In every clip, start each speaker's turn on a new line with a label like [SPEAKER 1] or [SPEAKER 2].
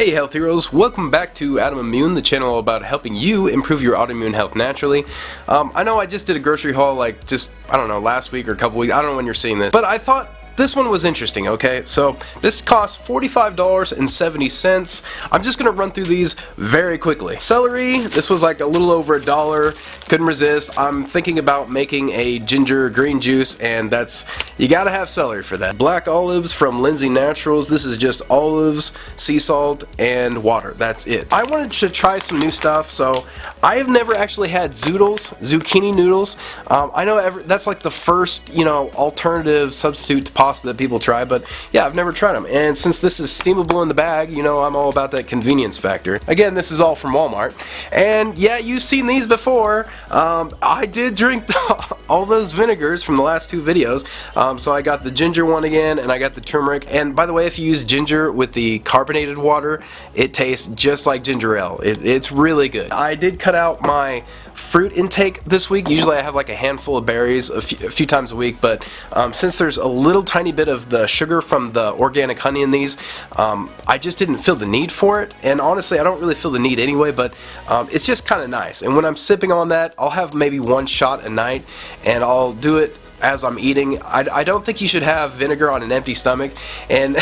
[SPEAKER 1] Hey health heroes, welcome back to Autoimmune, the channel about helping you improve your autoimmune health naturally. I know I just did a grocery haul like I don't know, last week or a couple weeks, I don't know when you're seeing this, but I thought this one was interesting, okay? So this costs $45.70. I'm just gonna run through these very quickly. Celery, this was like a little over $1. Couldn't resist. I'm thinking about making a ginger green juice, and you gotta have celery for that. Black olives from Lindsay Naturals. This is just olives, sea salt, and water. That's it. I wanted to try some new stuff, so I have never actually had zoodles, zucchini noodles. I know that's like the first, alternative substitute to pasta that people try, but yeah, I've never tried them. And since this is steamable in the bag, I'm all about that convenience factor. Again, this is all from Walmart. And yeah, you've seen these before. I did drink all those vinegars from the last two videos. So I got the ginger one again, and I got the turmeric. And by the way, if you use ginger with the carbonated water, it tastes just like ginger ale. It's really good. I did cut out my fruit intake this week. Usually I have like a handful of berries a few times a week, but since there's a little tiny bit of the sugar from the organic honey in these, I just didn't feel the need for it. And honestly, I don't really feel the need anyway, but it's just kind of nice. And when I'm sipping on that, I'll have maybe one shot a night, and I'll do it as I'm eating. I don't think you should have vinegar on an empty stomach, and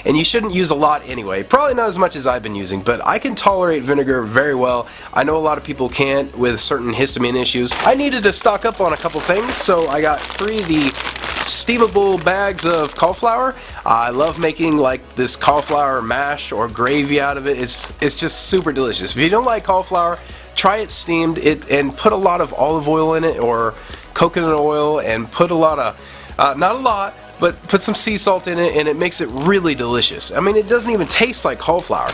[SPEAKER 1] you shouldn't use a lot anyway. Probably not as much as I've been using, but I can tolerate vinegar very well. I know a lot of people can't with certain histamine issues. I needed to stock up on a couple things, so I got 3 of the steamable bags of cauliflower. I love making like this cauliflower mash or gravy out of it. It's just super delicious. If you don't like cauliflower, try it steamed and put a lot of olive oil in it or coconut oil, and put a lot of, not a lot, but put some sea salt in it, and it makes it really delicious. I mean, it doesn't even taste like cauliflower.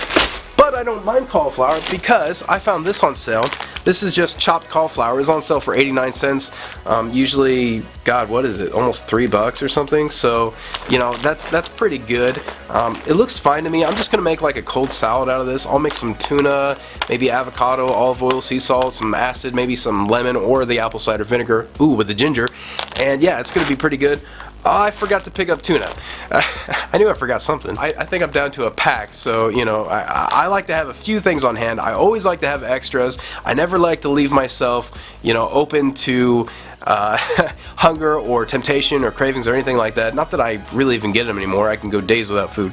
[SPEAKER 1] But I don't mind cauliflower because I found this on sale. This is just chopped cauliflower. It's on sale for 89 cents. Usually, God, what is it? Almost $3 or something. So, that's pretty good. It looks fine to me. I'm just gonna make like a cold salad out of this. I'll make some tuna, maybe avocado, olive oil, sea salt, some acid, maybe some lemon or the apple cider vinegar. Ooh, with the ginger. And yeah, it's gonna be pretty good. I forgot to pick up tuna. I knew I forgot something. I think I'm down to a pack, so I like to have a few things on hand. I always like to have extras. I never like to leave myself open to hunger or temptation or cravings or anything like that. Not that I really even get them anymore. I can go days without food.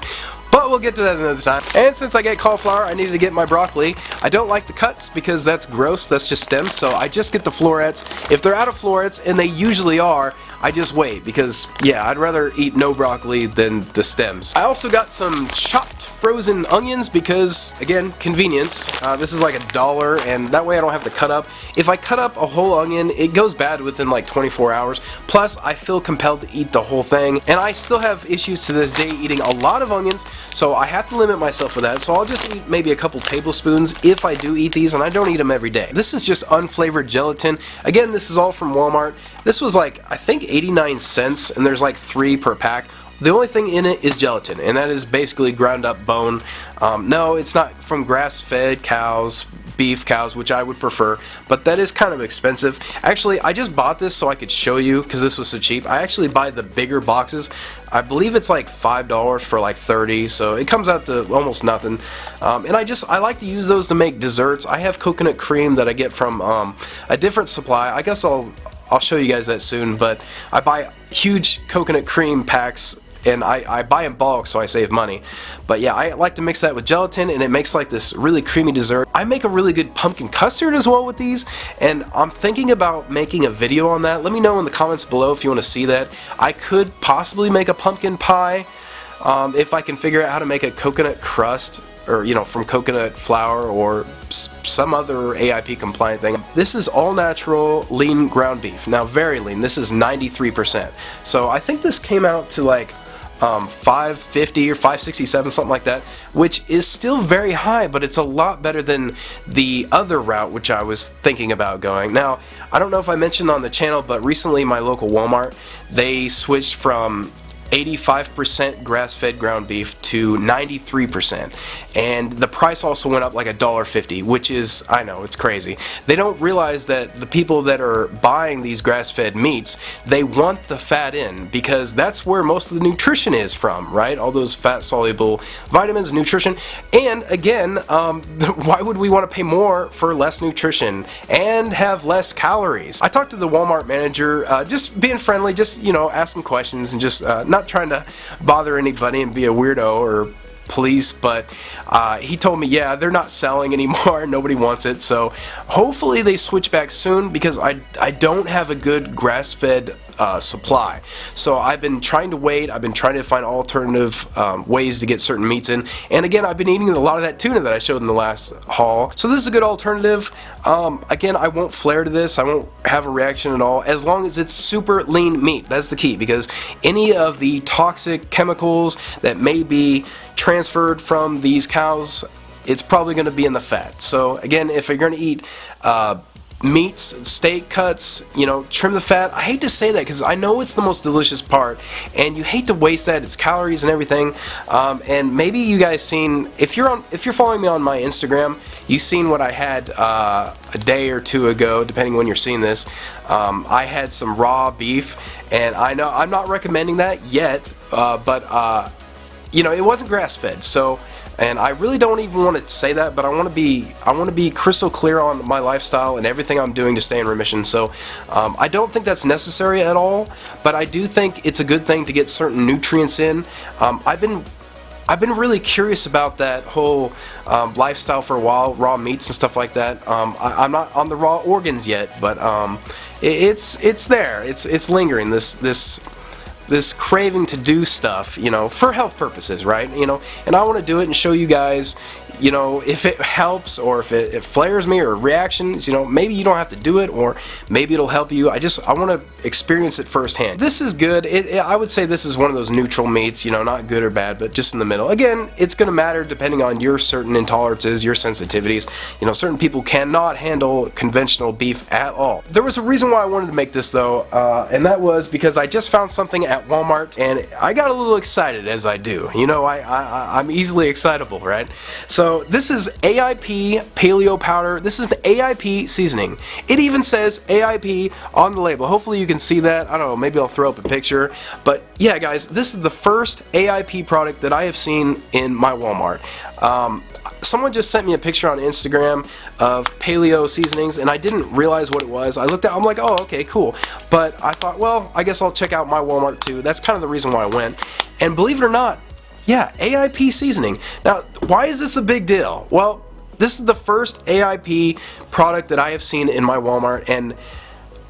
[SPEAKER 1] But we'll get to that another time. And since I get cauliflower, I needed to get my broccoli. I don't like the cuts because that's gross. That's just stems. So I just get the florets. If they're out of florets, and they usually are, I just wait because, yeah, I'd rather eat no broccoli than the stems. I also got some chopped frozen onions because, again, convenience. This is like $1, and that way I don't have to cut up. If I cut up a whole onion, it goes bad within like 24 hours. Plus, I feel compelled to eat the whole thing, and I still have issues to this day eating a lot of onions, so I have to limit myself with that. So I'll just eat maybe a couple tablespoons if I do eat these, and I don't eat them every day. This is just unflavored gelatin. Again, this is all from Walmart. This was like, I think 89 cents, and there's like 3 per pack. The only thing in it is gelatin, and that is basically ground up bone. No, it's not from grass-fed cows, beef cows, which I would prefer, but that is kind of expensive. Actually, I just bought this so I could show you because this was so cheap. I actually buy the bigger boxes. I believe it's like $5 for like 30, so it comes out to almost nothing. And I like to use those to make desserts. I have coconut cream that I get from a different supply. I guess I'll show you guys that soon, but I buy huge coconut cream packs, and I buy in bulk so I save money. But yeah, I like to mix that with gelatin, and it makes like this really creamy dessert. I make a really good pumpkin custard as well with these, and I'm thinking about making a video on that. Let me know in the comments below if you want to see that. I could possibly make a pumpkin pie if I can figure out how to make a coconut crust, or from coconut flour or some other AIP compliant thing. This is all natural lean ground beef. Now, very lean. This is 93%. So I think this came out to like $5.50 or $5.67, something like that, which is still very high, but it's a lot better than the other route which I was thinking about going. Now, I don't know if I mentioned on the channel, but recently my local Walmart, they switched from 85% grass-fed ground beef to 93%, and the price also went up like $1.50, which is, I know, it's crazy. They don't realize that the people that are buying these grass-fed meats, they want the fat in, because that's where most of the nutrition is from, right? All those fat-soluble vitamins, nutrition, and again, why would we want to pay more for less nutrition and have less calories? I talked to the Walmart manager, just being friendly, just, you know, asking questions and just not trying to bother anybody and be a weirdo or police, but he told me, yeah, they're not selling anymore, nobody wants it, so hopefully they switch back soon, because I don't have a good grass-fed supply. So I've been trying to wait, I've been trying to find alternative ways to get certain meats in, and again, I've been eating a lot of that tuna that I showed in the last haul, so this is a good alternative. Again, I won't flare to this, I won't have a reaction at all, as long as it's super lean meat. That's the key, because any of the toxic chemicals that may be transferred from these cows, it's probably going to be in the fat. So again, if you're going to eat meats, steak cuts, you know, trim the fat. I hate to say that because I know it's the most delicious part, and you hate to waste that. It's calories and everything. And maybe you guys seen, if you're following me on my Instagram, you've seen what I had a day or two ago, depending when you're seeing this. I had some raw beef, and I know I'm not recommending that yet, but you know, it wasn't grass fed, so. And I really don't even want to say that, but I want to be crystal clear on my lifestyle and everything I'm doing to stay in remission. So I don't think that's necessary at all, but I do think it's a good thing to get certain nutrients in. I've been really curious about that whole lifestyle for a while, raw meats and stuff like that. I'm not on the raw organs yet, but it's there. It's lingering. This craving to do stuff, you know, for health purposes, right? You know, and I want to do it and show you guys, you know, if it helps or if it flares me or reactions, you know, maybe you don't have to do it, or maybe it'll help you. I want to experience it firsthand. This is good. I would say this is one of those neutral meats, you know, not good or bad, but just in the middle. Again, it's going to matter depending on your certain intolerances, your sensitivities. You know, certain people cannot handle conventional beef at all. There was a reason why I wanted to make this though, and that was because I just found something at Walmart and I got a little excited, as I do. You know, I'm easily excitable, right? So this is AIP Paleo powder. This is the AIP seasoning. It even says AIP on the label. Hopefully you can see that. I don't know, maybe I'll throw up a picture. But yeah, guys, this is the first AIP product that I have seen in my Walmart. Someone just sent me a picture on Instagram of paleo seasonings, and I didn't realize what it was. I looked at it, I'm like, oh, okay, cool. But I thought, well, I guess I'll check out my Walmart too. That's kind of the reason why I went. And believe it or not, yeah, AIP seasoning. Now, why is this a big deal? Well, this is the first AIP product that I have seen in my Walmart, and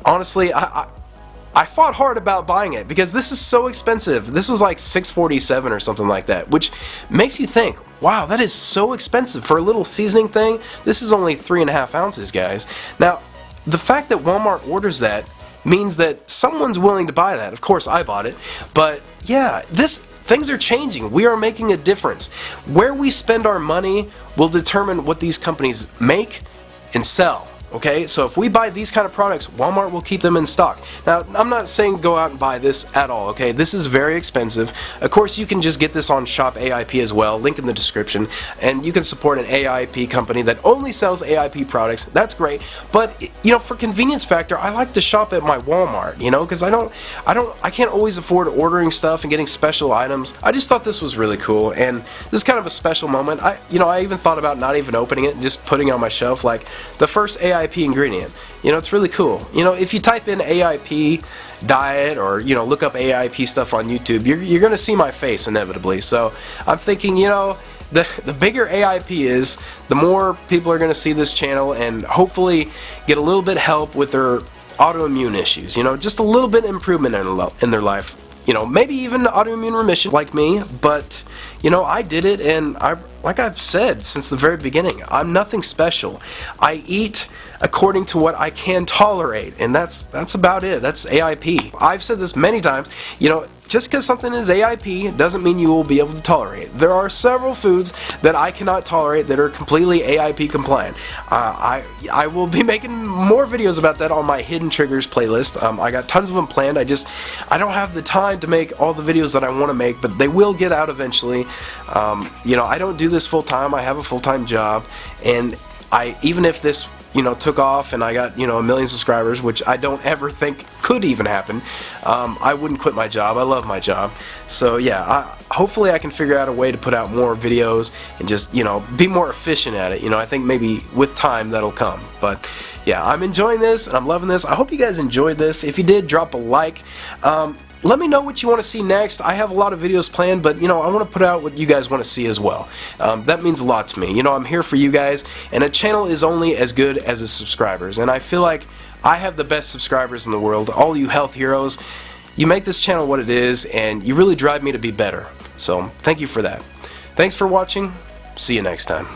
[SPEAKER 1] honestly, I fought hard about buying it because this is so expensive. This was like $6.47 or something like that, which makes you think, wow, that is so expensive for a little seasoning thing. This is only 3.5 ounces, guys. Now, the fact that Walmart orders that means that someone's willing to buy that. Of course, I bought it, but yeah, things are changing. We are making a difference. Where we spend our money will determine what these companies make and sell. Okay, so if we buy these kind of products, Walmart will keep them in stock. Now, I'm not saying go out and buy this at all, okay? This is very expensive. Of course, you can just get this on Shop AIP as well, link in the description, and you can support an AIP company that only sells AIP products. That's great, but you know, for convenience factor, I like to shop at my Walmart, you know, because I can't always afford ordering stuff and getting special items. I just thought this was really cool, and this is kind of a special moment. I even thought about not even opening it and just putting it on my shelf, like the first AIP ingredient. You know, it's really cool. You know, if you type in AIP diet or, you know, look up AIP stuff on YouTube, you're going to see my face inevitably. So I'm thinking, you know, the bigger AIP is, the more people are going to see this channel and hopefully get a little bit help with their autoimmune issues. You know, just a little bit improvement in their life. You know, maybe even autoimmune remission like me, but you know, I did it, and like I've said since the very beginning, I'm nothing special. I eat according to what I can tolerate, and that's about it. That's AIP. I've said this many times. You know, just because something is AIP doesn't mean you will be able to tolerate it. There are several foods that I cannot tolerate that are completely AIP compliant. I will be making more videos about that on my hidden triggers playlist. I got tons of them planned. I don't have the time to make all the videos that I want to make, but they will get out eventually. You know, I don't do this full time. I have a full-time job, and even if this took off and I got 1 million subscribers, which I don't ever think could even happen, I wouldn't quit my job. I love my job. So yeah, hopefully I can figure out a way to put out more videos and just be more efficient at it. I think maybe with time that'll come. But yeah, I'm enjoying this and I'm loving this. I hope you guys enjoyed this. If you did, drop a like. Let me know what you want to see next. I have a lot of videos planned, but I want to put out what you guys want to see as well. That means a lot to me. I'm here for you guys, and a channel is only as good as its subscribers. And I feel like I have the best subscribers in the world. All you health heroes, you make this channel what it is, and you really drive me to be better. So thank you for that. Thanks for watching. See you next time.